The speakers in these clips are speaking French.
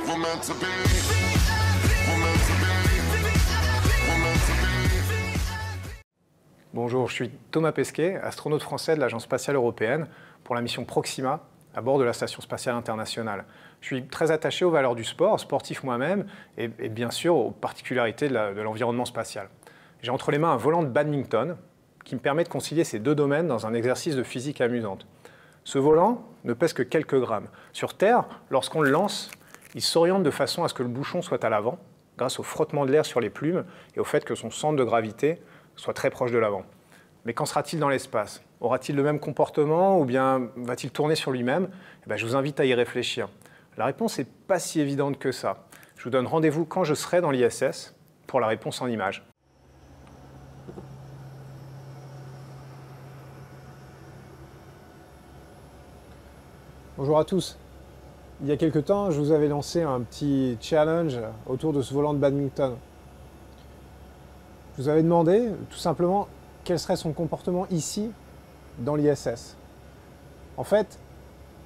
We're meant to be. We're meant to be. We're meant to be. Bonjour, je suis Thomas Pesquet, astronaute français de l'Agence spatiale européenne pour la mission Proxima à bord de la Station spatiale internationale. Je suis très attaché aux valeurs du sport, sportif moi-même, et bien sûr aux particularités de l'environnement spatial. J'ai entre les mains un volant de badminton qui me permet de concilier ces deux domaines dans un exercice de physique amusante. Ce volant ne pèse que quelques grammes. Sur Terre, lorsqu'on le lance, il s'oriente de façon à ce que le bouchon soit à l'avant, grâce au frottement de l'air sur les plumes et au fait que son centre de gravité soit très proche de l'avant. Mais qu'en sera-t-il dans l'espace? Aura-t-il le même comportement ou bien va-t-il tourner sur lui-même? Je vous invite à y réfléchir. La réponse n'est pas si évidente que ça. Je vous donne rendez-vous quand je serai dans l'ISS pour la réponse en images. Bonjour à tous. Il y a quelque temps, je vous avais lancé un petit challenge autour de ce volant de badminton. Je vous avais demandé tout simplement quel serait son comportement ici, dans l'ISS. En fait,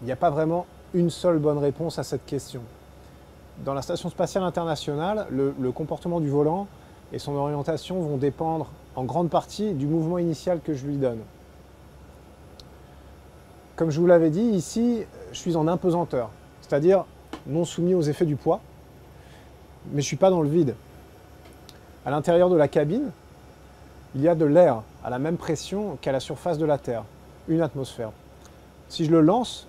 il n'y a pas vraiment une seule bonne réponse à cette question. Dans la Station spatiale internationale, le comportement du volant et son orientation vont dépendre en grande partie du mouvement initial que je lui donne. Comme je vous l'avais dit, ici, je suis en impesanteur, c'est-à-dire non soumis aux effets du poids, mais je ne suis pas dans le vide. À l'intérieur de la cabine, il y a de l'air à la même pression qu'à la surface de la Terre, une atmosphère. Si je le lance,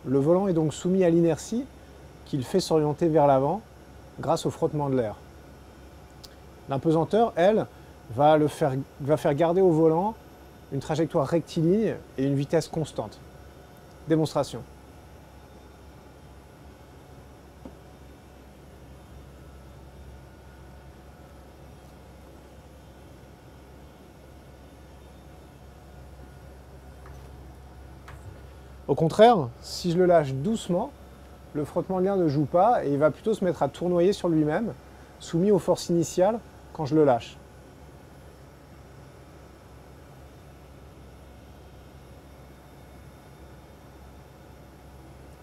le volant est donc soumis à l'inertie qui le fait s'orienter vers l'avant grâce au frottement de l'air. L'impesanteur, elle, va faire garder au volant une trajectoire rectiligne et une vitesse constante. Démonstration. Au contraire, si je le lâche doucement, le frottement de l'air ne joue pas et il va plutôt se mettre à tournoyer sur lui-même, soumis aux forces initiales quand je le lâche.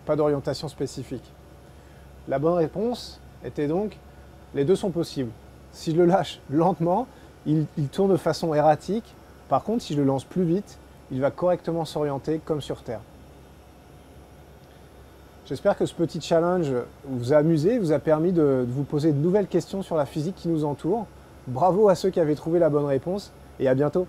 Pas d'orientation spécifique. La bonne réponse était donc, les deux sont possibles. Si je le lâche lentement, il tourne de façon erratique. Par contre, si je le lance plus vite, il va correctement s'orienter comme sur Terre. J'espère que ce petit challenge vous a amusé, vous a permis de vous poser de nouvelles questions sur la physique qui nous entoure. Bravo à ceux qui avaient trouvé la bonne réponse et à bientôt.